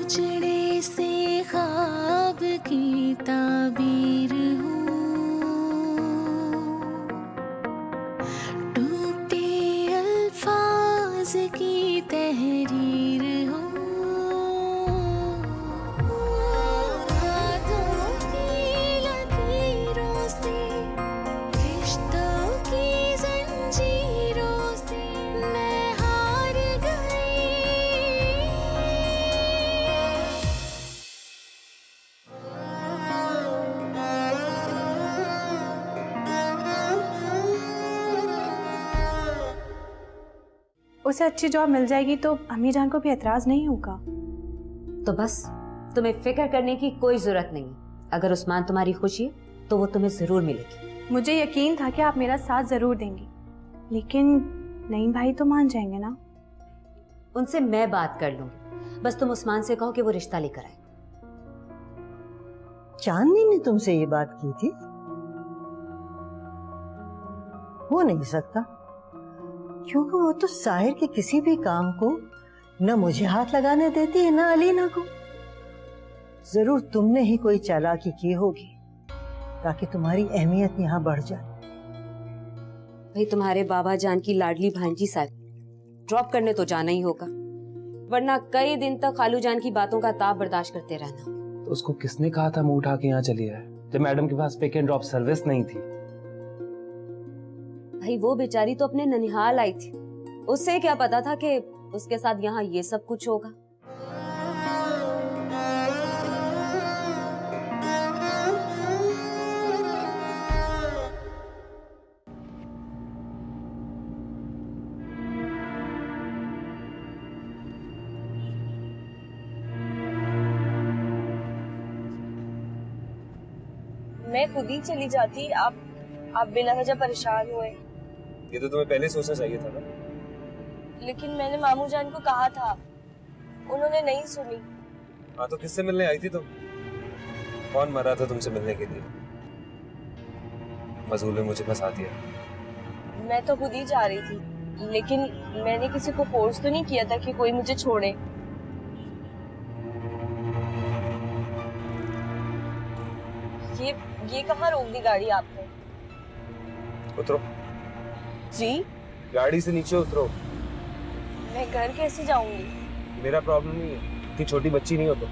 उजड़े से ख्वाब की ताबीर हूँ, टूटे अल्फाज की तहरीर हूँ। रातों की लकीरों से, रिश्तों की जंजीरों से मैं हार गई। उसे अच्छी जॉब मिल जाएगी तो अम्मी जान को भी एतराज नहीं होगा। तो बस तुम्हें फिक्र करने की कोई जरूरत नहीं। अगर उस्मान तुम्हारी खुशी है तो वो तुम्हें जरूर मिलेगी। मुझे यकीन था कि आप मेरा साथ जरूर देंगी, लेकिन नईम भाई तो मान जाएंगे ना? उनसे मैं बात कर लूंगी, बस तुम उस्मान से कहो कि वो रिश्ता लेकर आए। चांदनी ने तुमसे ये बात की थी? हो नहीं सकता, क्योंकि वो तो साहिर के किसी भी काम को न मुझे हाथ लगाने देती है न अलीना को। जरूर तुमने ही कोई चालाकी की होगी ताकि तुम्हारी अहमियत यहाँ बढ़ जाए। भाई तुम्हारे बाबा जान की लाडली भांजी साहब ड्रॉप करने तो जाना ही होगा, वरना कई दिन तक खालू जान की बातों का ताप बर्दाश्त करते रहना। तो उसको किसने कहा था मुंह उठा के यहाँ चली है जब मैडम के पास पिक एंड ड्रॉप सर्विस नहीं थी? भाई वो बेचारी तो अपने ननिहाल आई थी, उससे क्या पता था कि उसके साथ यहाँ ये सब कुछ होगा। मैं खुद ही चली जाती, आप बिना वजह परेशान हुए। ये तो तुम्हें पहले सोचना चाहिए था ना। लेकिन मैंने मामू जान को कहा था, उन्होंने नहीं सुनी। हाँ तो किससे मिलने आई थी तुम? कौन मरा था तुमसे मिलने के लिए? मजूल ने मुझे फंसा दिया। मैं तो खुद ही जा रही थी, लेकिन मैंने किसी को फोर्स तो नहीं किया था कि कोई मुझे छोड़े। ये कहाँ रोक दी गाड़ी आपने? उतरो। जी? गाड़ी से नीचे उतरो। मैं घर कैसे जाऊंगी? मेरा प्रॉब्लम नहीं है, इतनी छोटी बच्ची नहीं हो तो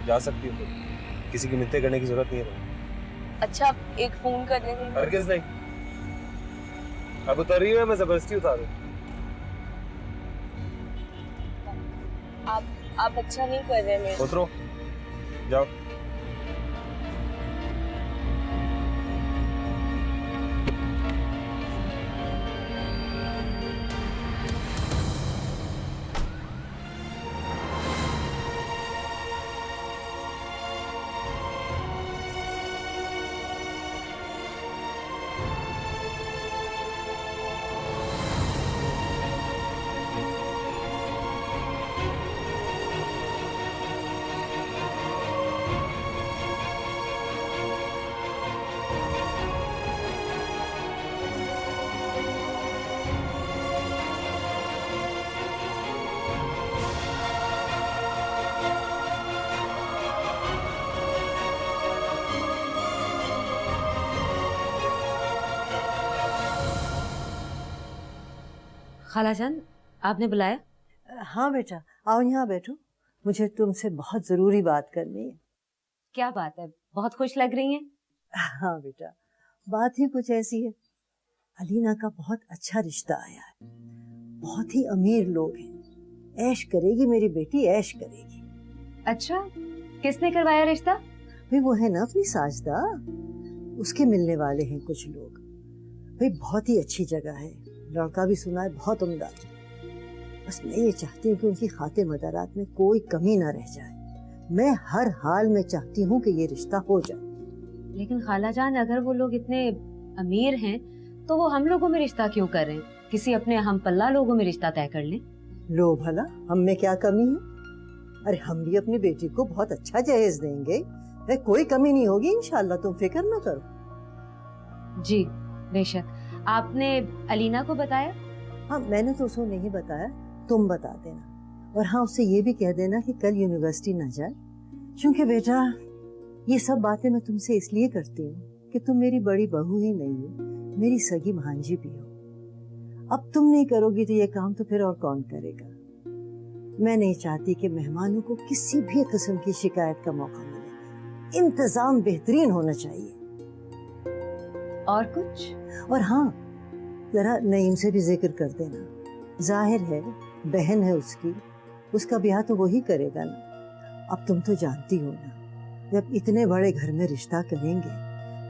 जा सकती हो, किसी की मिन्नतें करने की जरूरत नहीं है तुम्हें। अच्छा एक फोन करने दें। हरगिज़ नहीं। अब उतर रही हो, मैं जबरदस्ती उतारूं? आप अच्छा नहीं कर रहे मेरे। उतरो, जाओ। खालाजान आपने बुलाया? हाँ बेटा, आओ यहाँ बैठो, मुझे तुमसे बहुत जरूरी बात करनी है। क्या बात है, बहुत खुश लग रही हैं। हाँ बेटा, बात ही कुछ ऐसी है, अलीना का बहुत अच्छा रिश्ता आया है, बहुत ही अमीर लोग हैं, ऐश करेगी मेरी बेटी, ऐश करेगी। अच्छा, किसने करवाया रिश्ता? भाई वो है ना अपनी साजदा, उसके मिलने वाले हैं कुछ लोग। भाई बहुत ही अच्छी जगह है, लड़का भी सुना है बहुत उम्दा। बस मैं ये चाहती हूँ कि उनकी खातिर मदारात में कोई कमी ना रह जाए। मैं हर हाल में चाहती हूँ कि ये रिश्ता हो जाए। लेकिन खालाजान अगर वो लोग इतने अमीर हैं तो वो हम लोगों में रिश्ता क्यों कर रहे हैं? किसी अपने हम पल्ला लोगों में रिश्ता तय कर लें। लो भला, हम में क्या कमी है? अरे हम भी अपनी बेटी को बहुत अच्छा जहेज देंगे, कोई कमी नहीं होगी इंशाल्लाह, तुम फिक्र ना करो। जी बेशक। आपने अलीना को बताया? हाँ मैंने तो उसको नहीं बताया, तुम बता देना। और हाँ, उससे ये भी कह देना कि कल यूनिवर्सिटी ना जाए, क्योंकि बेटा ये सब बातें मैं तुमसे इसलिए करती हूँ कि तुम मेरी बड़ी बहू ही नहीं हो, मेरी सगी भांजी भी हो। अब तुम नहीं करोगी तो ये काम तो फिर और कौन करेगा। मैं नहीं चाहती कि मेहमानों को किसी भी किस्म की शिकायत का मौका मिले। इंतजाम बेहतरीन होना चाहिए। और कुछ? और हाँ, जरा नईम से भी जिक्र कर देना। जाहिर है बहन है उसकी, उसका ब्याह तो वही करेगा ना। अब तुम तो जानती हो ना, जब इतने बड़े घर में रिश्ता करेंगे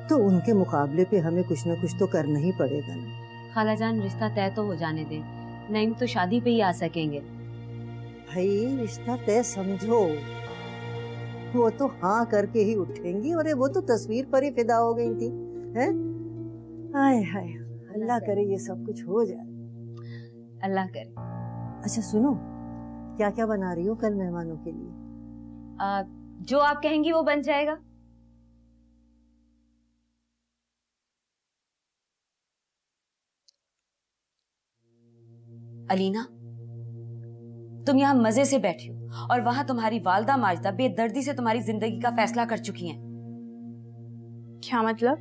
तो उनके मुकाबले पे हमें कुछ ना कुछ तो करना ही पड़ेगा ना। खालाजान रिश्ता तय तो हो जाने दे, नईम तो शादी पे ही आ सकेंगे। भाई रिश्ता तय समझो, वो तो हाँ करके ही उठेंगी। और वो तो तस्वीर पर ही फिदा हो गई थी, हैं? हाय हाय, अल्लाह करे ये सब कुछ हो जाए। अल्लाह करे। अच्छा सुनो, क्या क्या बना रही हो कल मेहमानों के लिए? जो आप कहेंगी वो बन जाएगा। अलीना, तुम यहाँ मजे से बैठी हो और वहां तुम्हारी वालदा माजदा बेदर्दी से तुम्हारी जिंदगी का फैसला कर चुकी हैं। क्या मतलब?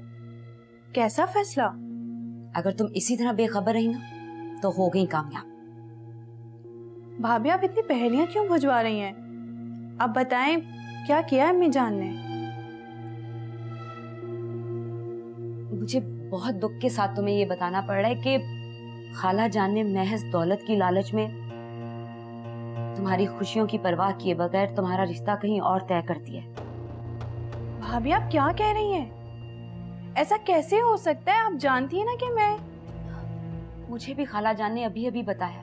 कैसा फैसला? अगर तुम इसी तरह बेखबर रही ना तो हो गई कामयाब। भाभी आप इतनी पहेलियां क्यों बुझवा रही हैं? अब बताएं क्या किया है अम्मी जान ने? मुझे बहुत दुख के साथ तुम्हें ये बताना पड़ रहा है कि खाला जान ने महज दौलत की लालच में तुम्हारी खुशियों की परवाह किए बगैर तुम्हारा रिश्ता कहीं और तय कर दिया है। भाभी आप क्या कह रही हैं? ऐसा कैसे हो सकता है? आप जानती हैं ना कि मुझे भी खाला जान ने अभी अभी बताया।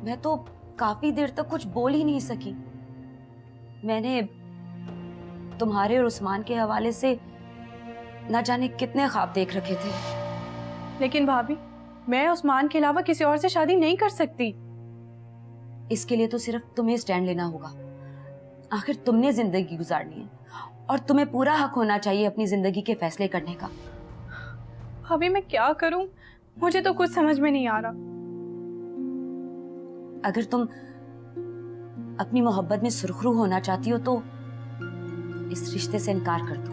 मैं तो काफी देर तक कुछ बोल ही नहीं सकी। मैंने तुम्हारे और उस्मान के हवाले से न जाने कितने ख्वाब देख रखे थे। लेकिन भाभी मैं उस्मान के अलावा किसी और से शादी नहीं कर सकती। इसके लिए तो सिर्फ तुम्हें स्टैंड लेना होगा। आखिर तुमने जिंदगी गुजारनी है और तुम्हें पूरा हक होना चाहिए अपनी जिंदगी के फैसले करने का। भाभी मैं क्या करूं? मुझे तो कुछ समझ में नहीं आ रहा। अगर तुम अपनी मोहब्बत में सुरखरू होना चाहती हो तो इस रिश्ते से इनकार कर दो।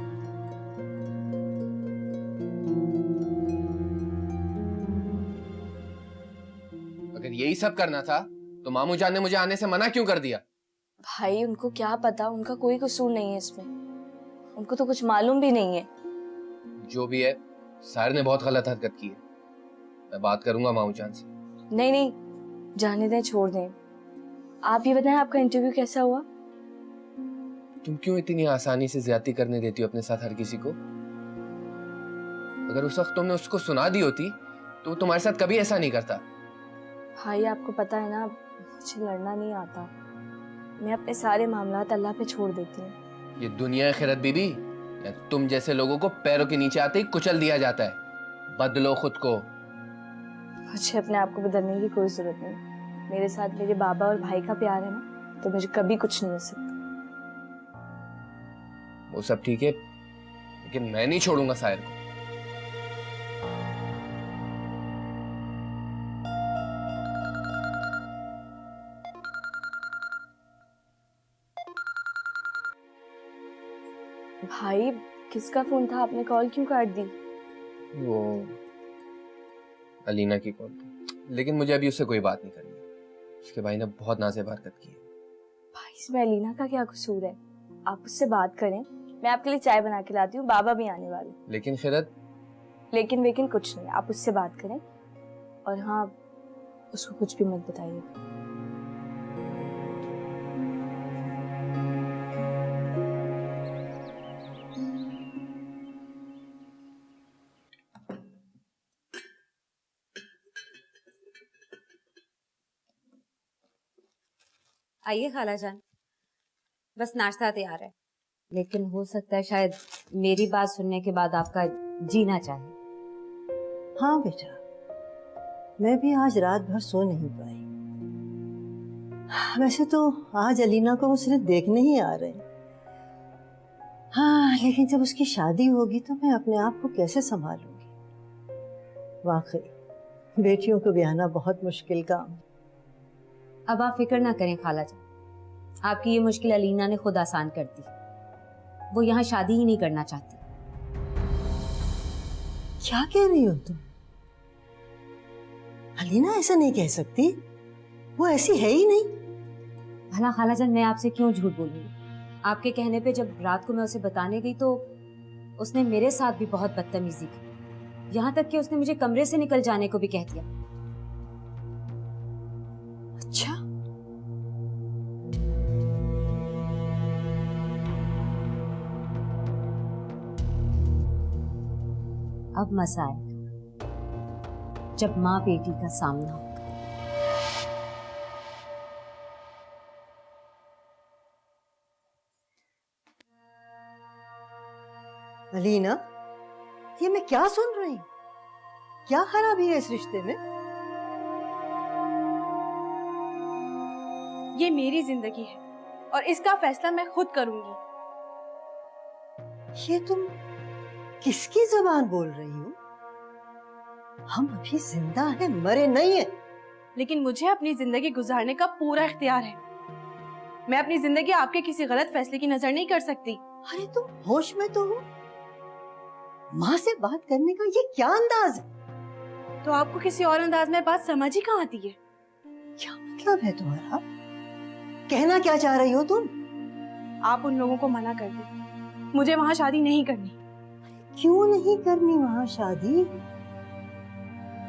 अगर यही सब करना था तो मामू जान ने मुझे आने से मना क्यों कर दिया? भाई उनको क्या पता, उनका कोई कसूर नहीं है इसमें। उनको तो कुछ मालूम भी नहीं है। जो भी है, साहिर ने बहुत गलत हरकत की है। मैं बात करूंगा मामू जान से। नहीं नहीं, जाने दें, छोड़ दें। आप ये बताएं आपका इंटरव्यू कैसा हुआ? तुम क्यों इतनी आसानी से ज्यादती करने देती हो अपने साथ हर किसी को? अगर उस वक्त तुमने उसको सुना दी होती तो वो तुम्हारे साथ कभी ऐसा नहीं करता। भाई आपको पता है ना, मुझे लड़ना नहीं आता। मैं अपने सारे मामलात अल्लाह पे छोड़ देती हूँ। ये दुनिया है खैरत बीबी, या तुम जैसे लोगों को पैरों के नीचे आते ही कुचल दिया जाता है। बदलो खुद को। मुझे अपने आप को बदलने की कोई जरूरत नहीं। मेरे साथ मेरे बाबा और भाई का प्यार है ना, तो मुझे कभी कुछ नहीं हो सकता। वो सब ठीक है, लेकिन मैं नहीं छोड़ूंगा साहिर को। भाई किसका फोन था? आपने कॉल क्यों काट दी? वो अलीना की कॉल थी, लेकिन मुझे अभी उससे कोई बात नहीं करनी। उसके भाई ने बहुत नाज़ेब हरकत की है। भाई इसमें अलीना का क्या कसूर है? आप उससे बात करें, मैं आपके लिए चाय बना के लाती हूँ। बाबा भी आने वाले। लेकिन खैरत, लेकिन वेकिन कुछ नहीं, आप उससे बात करें। और हाँ, उसको कुछ भी मत बताइए। आइए खालाजान, बस नाश्ता तैयार है। लेकिन हो सकता है शायद मेरी बात सुनने के बाद आपका जीना चाहे। हाँ बेटा, मैं भी आज रात भर सो नहीं पाई। वैसे तो आज अलीना को वो सिर्फ देखने ही आ रहे हैं। हाँ, लेकिन जब उसकी शादी होगी तो मैं अपने आप को कैसे संभालूंगी? वाकई बेटियों को ब्याहना बहुत मुश्किल काम है। अब आप फिक्र ना करें खाला जान, आपकी ये मुश्किल अलीना ने खुद आसान कर दी। वो यहाँ शादी ही नहीं करना चाहती। क्या कह रही हो तुम? अलीना ऐसा नहीं कह सकती, वो ऐसी है ही नहीं। भला खाला जान, मैं आपसे क्यों झूठ बोलूंगी? आपके कहने पे जब रात को मैं उसे बताने गई तो उसने मेरे साथ भी बहुत बदतमीजी की, यहाँ तक कि उसने मुझे कमरे से निकल जाने को भी कह दिया। अच्छा, अब मजा आएगा जब माँ बेटी का सामना होगा। अलीना, ये मैं क्या सुन रही हूँ? क्या खराबी है इस रिश्ते में? ये मेरी जिंदगी है और इसका फैसला मैं खुद करूंगी। ये तुम किसकी जबान बोल रही हो? हम अभी जिंदा हैं, मरे नहीं हैं। लेकिन मुझे अपनी जिंदगी गुजारने का पूरा इख्तियार है। मैं अपनी जिंदगी आपके किसी गलत फैसले की नजर नहीं कर सकती। अरे तुम होश में तो हो? माँ से बात करने का ये क्या अंदाज है? तो आपको किसी और अंदाज में बात समझ ही कहाँ आती है? क्या मतलब है तुम्हारा? कहना क्या चाह रही हो तुम? आप उन लोगों को मना कर दो, मुझे वहाँ शादी नहीं करनी। क्यों नहीं करनी वहाँ शादी?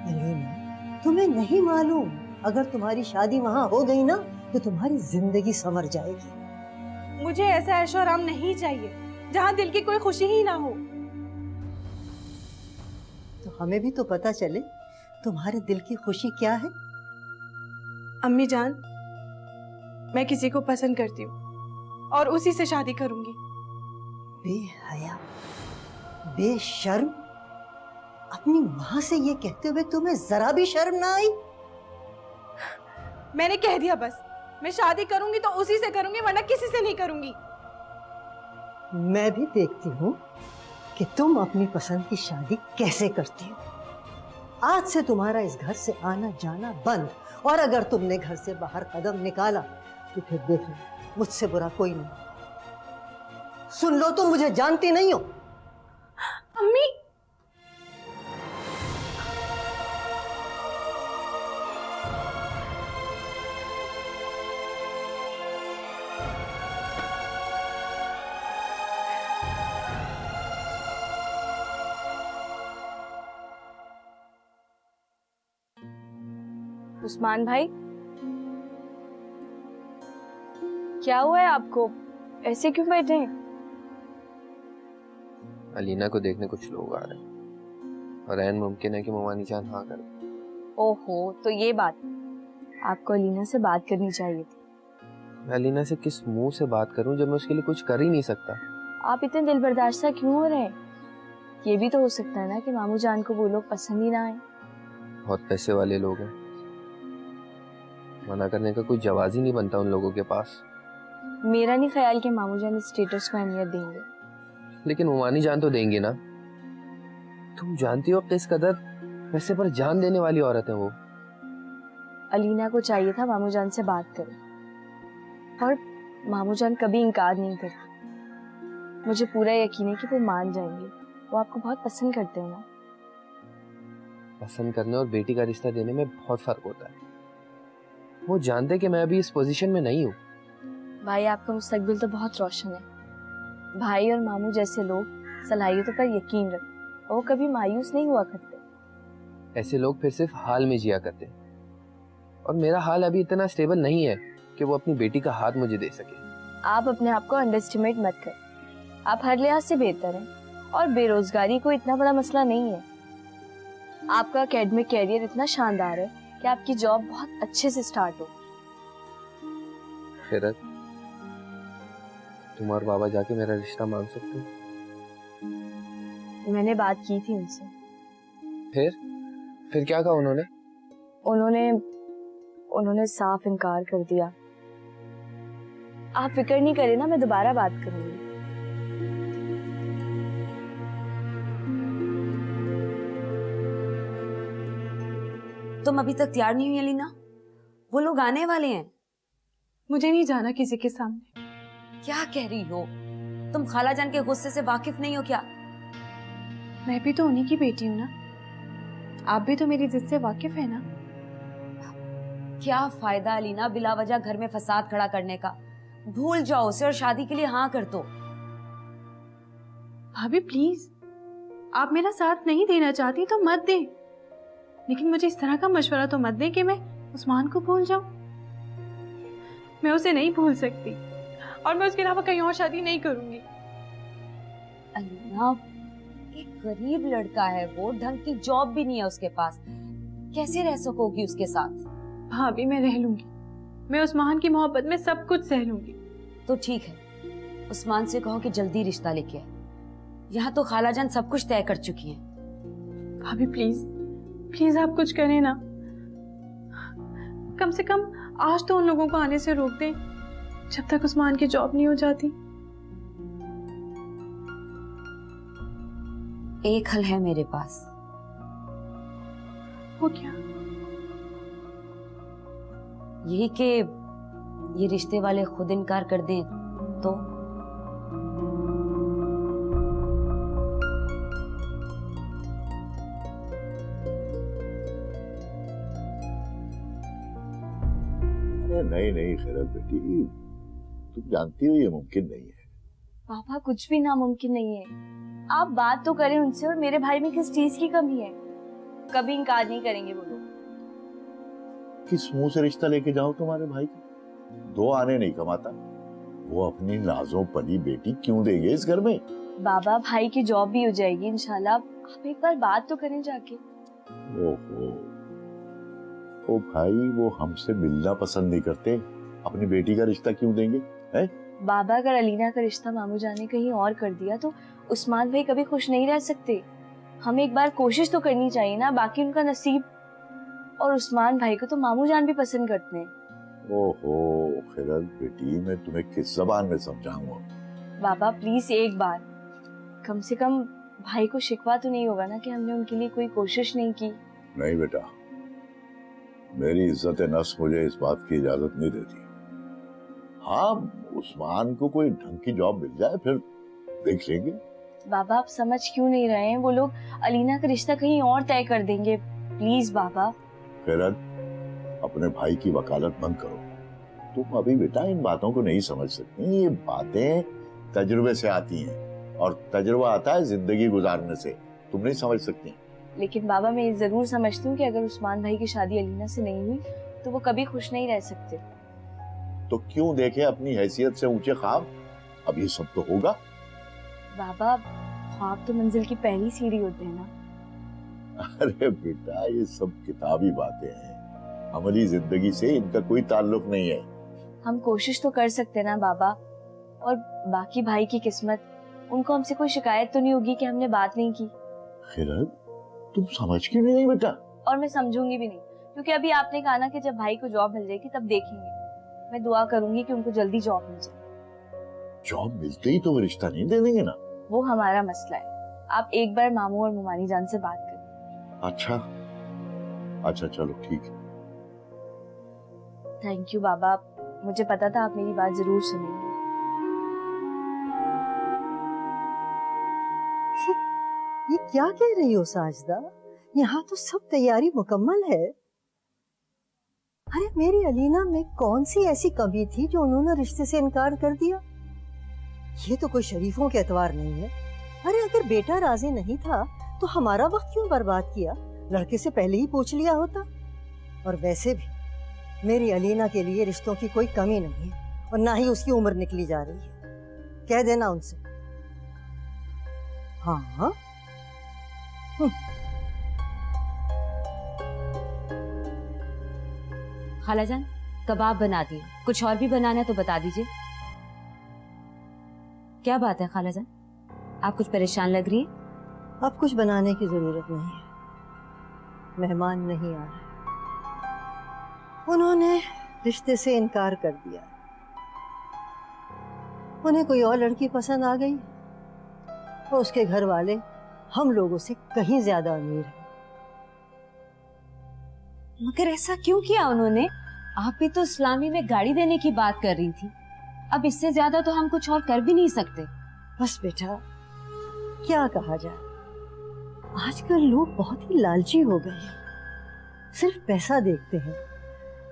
अलीना, तुम्हें नहीं मालूम, अगर तुम्हारी शादी वहाँ हो गई ना तो तुम्हारी जिंदगी संवर जाएगी। मुझे ऐसा ऐशो आराम नहीं चाहिए जहाँ दिल की कोई खुशी ही ना हो। तो हमें भी तो पता चले तुम्हारे दिल की खुशी क्या है। अम्मी जान, मैं किसी को पसंद करती हूँ और उसी से शादी करूंगी। बेहया, बेशर्म, अपनी माँ से ये कहते हुए तुम्हें जरा भी शर्म ना आई? मैंने कह दिया बस, मैं शादी करूंगी तो उसी से करूंगी, वरना किसी से नहीं करूंगी। मैं भी देखती हूँ कि तुम अपनी पसंद की शादी कैसे करती हो। आज से तुम्हारा इस घर से आना जाना बंद, और अगर तुमने घर से बाहर कदम निकाला तो फिर देख लो, मुझसे बुरा कोई नहीं। सुन लो, तुम मुझे जानती नहीं हो। अम्मी, उस्मान भाई, क्या हुआ है आपको? ऐसे क्यों बैठे हैं? अलीना को देखने कुछ लोग आ रहे हैं और ऐन मुमकिन है कि मोमानी जान हाँ कर दे। ओहो, तो ये बात, आपको अलीना से बात करनी चाहिए थी। मैं अलीना से किस मुंह से बात करूं जब मैं उसके लिए कुछ कर ही नहीं सकता? आप इतने दिल बर्दाश्त क्यों हो रहे हैं? ये भी तो हो सकता है ना कि मामू जान को वो लोग पसंद ही ना आए। बहुत पैसे वाले लोग हैं, मना करने का कोई जवाब ही नहीं बनता उन लोगों के पास। मेरा नहीं ख्याल कि मामू जान इस स्टेटस को अहमियत देंगे। लेकिन मोमानी जान तो देंगे ना। तुम जानती हो किस कदर पैसे पर जान देने वाली औरत है वो। अलीना को चाहिए था मामू जान से बात करें, और मामू जान कभी इनकार नहीं करते। मुझे पूरा यकीन है कि वो मान जाएंगे। वो आपको बहुत पसंद करते हैं ना। पसंद करने और बेटी का रिश्ता देने में बहुत फर्क होता है। वो जानते कि मैं अभी इस पोजीशन में नहीं हूँ। भाई, आपका मुस्तकबिल तो बहुत रोशन है। भाई और मामू जैसे लोग सलाहियतों पर यकीन रखते, वो कभी मायूस नहीं हुआ करते। ऐसे लोग फिर सिर्फ हाल में जिया करते, और मेरा हाल अभी इतना स्टेबल नहीं है कि वो अपनी बेटी का हाथ मुझे दे सके। आप अपने आप को अंडरएस्टिमेट मत करें। आप हर लिहाज से बेहतर हैं, और बेरोजगारी कोई इतना बड़ा मसला नहीं है। आपका एकेडमिक कैरियर इतना शानदार है कि आपकी जॉब बहुत अच्छे से स्टार्ट हो। फिर तुम और बाबा जाके मेरा रिश्ता मांग सकते हो? मैंने बात की थी उनसे। फिर क्या कहा उन्होंने? उन्होंने साफ इनकार कर दिया। आप फिक्र नहीं करें ना, मैं दोबारा बात करूंगी। तुम अभी तक तैयार नहीं हुई अलीना? वो लोग आने वाले हैं। मुझे नहीं जाना किसी के सामने। क्या कह रही हो तुम? खाला जान के गुस्से से वाकिफ नहीं हो क्या? मैं भी तो उन्हीं की बेटी हूँ ना, आप भी तो मेरी जिद से वाकिफ है ना। क्या फायदा अलीना बिला वजह घर में फसाद खड़ा करने का? भूल जाओ उसे और शादी के लिए हाँ कर दो। भाभी प्लीज, आप मेरा साथ नहीं देना चाहती तो मत दें, लेकिन मुझे इस तरह का मशवरा तो मत दें कि मैं उस्मान को भूल जाऊं। मैं उसे नहीं भूल सकती और मैं उसके अलावा कहीं और शादी नहीं करूंगी। अलीना, एक गरीब लड़का है वो, ढंग की जॉब भी नहीं है उसके पास, कैसे रह सकोगी उसके साथ? भाभी मैं रह लूंगी, मैं उस्मान की मोहब्बत में सब कुछ सह लूंगी। तो ठीक है, उस्मान से कहो कि जल्दी रिश्ता लेके आए। यहाँ तो खाला जान सब कुछ तय कर चुकी हैं। भाभी प्लीज प्लीज आप कुछ करें ना, कम से कम आज तो उन लोगों को आने से रोक दें जब तक उस्मान की जॉब नहीं हो जाती। एक हल है मेरे पास। वो क्या? यही कि ये रिश्ते वाले खुद इनकार कर दें तो? नहीं नहीं खैरत बेटी, तुम जानती हो ये मुमकिन नहीं है। पापा कुछ भी नामुमकिन नहीं है, आप बात तो करें उनसे। और मेरे भाई में किस चीज की कमी है? कभी इनकार नहीं करेंगे वो लोग। किस मुंह से रिश्ता लेके जाओ तुम्हारे भाई को? 2 आने नहीं कमाता, वो अपनी नाजों पली बेटी क्यों देंगे इस घर में? बाबा भाई की जॉब भी हो जाएगी इंशाल्लाह, आप एक बार बात तो करें जाके। ओहो, ओ भाई वो हमसे मिलना पसंद नहीं करते, अपनी बेटी का रिश्ता क्यों देंगे? हैं? बाबा अगर अलीना का रिश्ता मामू जान ने कहीं और कर दिया तो उस्मान भाई कभी खुश नहीं रह सकते। हमें एक बार कोशिश तो करनी चाहिए ना, बाकी उनका नसीब। और उस्मान भाई को तो मामू जान भी पसंद करते हैं। ओहो खैरत बेटी, मैं तुम्हें किस ज़बान में समझाऊंगा? बाबा प्लीज एक बार, कम से कम भाई को शिकवा तो नहीं होगा ना कि हमने उनके लिए कोई कोशिश नहीं की। नहीं बेटा, मेरी इज्जत नफ्स मुझे इस बात की इजाजत नहीं देती। हाँ, उस्मान को कोई ढंग की जॉब मिल जाए फिर देख लेंगे। बाबा आप समझ क्यों नहीं रहे हैं? वो लोग अलीना का रिश्ता कहीं और तय कर देंगे। प्लीज बाबा। खैरत, अपने भाई की वकालत बंद करो। तुम अभी बेटा इन बातों को नहीं समझ सकती। ये बातें तजुर्बे से आती हैं और तजुर्बा आता है जिंदगी गुजारने से। तुम नहीं समझ सकती। लेकिन बाबा मैं ये जरूर समझती हूँ कि अगर उस्मान भाई की शादी अलीना से नहीं हुई तो वो कभी खुश नहीं रह सकते। तो क्यों देखे अपनी हैसियत से ऊंचे ख्वाब? अब ये सब तो होगा। बाबा ख्वाब तो मंजिल की पहली सीढ़ी होते हैं ना। अरे बेटा, ये सब किताबी बातें हैं, अमली जिंदगी से इनका कोई ताल्लुक नहीं है। हम कोशिश तो कर सकते हैं ना बाबा। और बाकी भाई की किस्मत, उनको हमसे कोई शिकायत तो नहीं होगी कि हमने बात नहीं की। खैरत, तुम समझ क्यों नहीं बेटा? और मैं समझूंगी भी नहीं, क्योंकि अभी आपने कहा ना कि जब भाई को जॉब मिल जाएगी तब देखेंगे। मैं दुआ करूंगी कि उनको जल्दी जॉब मिल जाए। जॉब मिलते ही तो वो रिश्ता नहीं दे देंगे ना? वो हमारा मसला है। आप एक बार मामू और मुमानी जान से बात करें। अच्छा अच्छा, चलो ठीक है। थैंक यू बाबा, मुझे पता था आप मेरी बात जरूर सुनेंगे। ये क्या कह रही हो साजदा? यहाँ तो सब तैयारी मुकम्मल है। अरे मेरी अलीना में कौन सी ऐसी कमी थी जो उन्होंने रिश्ते से इनकार कर दिया? ये तो कोई शरीफों के एतवार नहीं है। अरे अगर बेटा राजी नहीं था तो हमारा वक्त क्यों बर्बाद किया? लड़के से पहले ही पूछ लिया होता। और वैसे भी मेरी अलीना के लिए रिश्तों की कोई कमी नहीं है और ना ही उसकी उम्र निकली जा रही है। कह देना उनसे। हाँ खालाजान कबाब बना दिए, कुछ और भी बनाना है तो बता दीजिए। क्या बात है खालाजान, आप कुछ परेशान लग रही है? अब कुछ बनाने की जरूरत नहीं है, मेहमान नहीं आ रहे। उन्होंने रिश्ते से इनकार कर दिया। उन्हें कोई और लड़की पसंद आ गई और उसके घर वाले हम लोगों से कहीं ज्यादा अमीर हैं। मगर ऐसा क्यों किया उन्होंने? आप भी तो इस्लामी में गाड़ी देने की बात कर रही थी। अब इससे ज्यादा तो हम कुछ और कर भी नहीं सकते। बस बेटा, क्या कहा जाए, आजकल लोग बहुत ही लालची हो गए हैं। सिर्फ पैसा देखते हैं,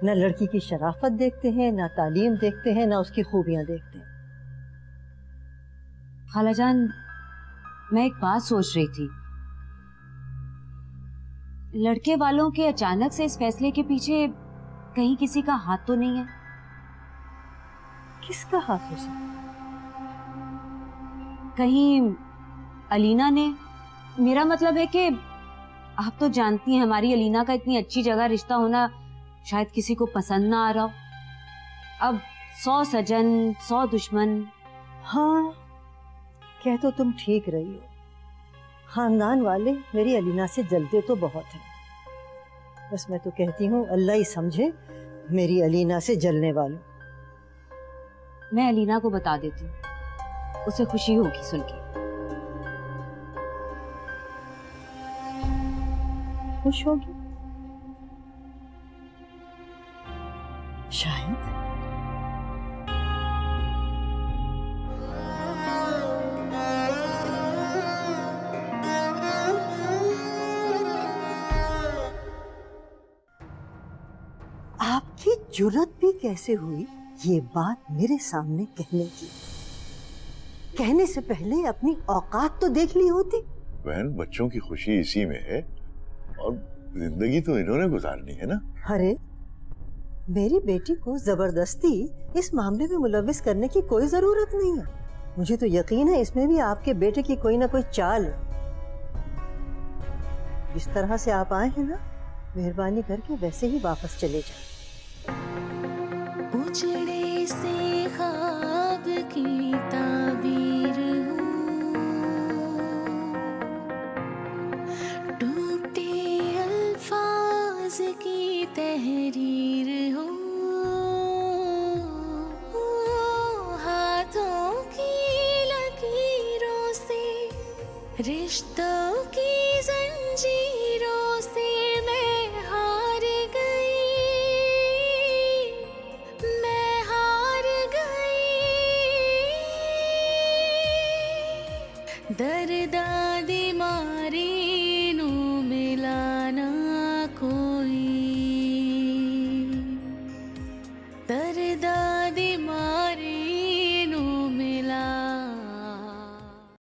ना लड़की की शराफत देखते हैं, ना तालीम देखते हैं, ना उसकी खूबियां देखते हैं। खालाजान, मैं एक बात सोच रही थी। लड़के वालों के अचानक से इस फैसले के पीछे कहीं किसी का हाथ तो नहीं है? किसका हाथ हो सकता? कहीं अलीना ने? मेरा मतलब है कि आप तो जानती हैं हमारी अलीना का इतनी अच्छी जगह रिश्ता होना शायद किसी को पसंद ना आ रहा हो। अब 100 सजन 100 दुश्मन। हाँ, कह तो तुम ठीक रही हो। खानदान वाले मेरी अलीना से जलते तो बहुत हैं। बस मैं तो कहती हूँ अल्लाह ही समझे मेरी अलीना से जलने वालों। मैं अलीना को बता देती हूँ, उसे खुशी होगी सुन के। खुश होगी शायद। आपकी जुर्रत भी कैसे हुई ये बात मेरे सामने कहने की? कहने से पहले अपनी औकात तो देख ली होती। बहन, बच्चों की खुशी इसी में है और जिंदगी तो इन्होंने गुजारनी है ना। अरे, मेरी बेटी को जबरदस्ती इस मामले में मुलव्विस करने की कोई जरूरत नहीं है। मुझे तो यकीन है इसमें भी आपके बेटे की कोई ना कोई चाल है। जिस तरह से आप आए हैं ना, मेहरबानी करके वैसे ही वापस चले जाएं। उजड़े से ख्वाब की ताबीर हूँ, टूटे अल्फाज की तहरीर हूँ, हाथों की लकीरों से रिश्तों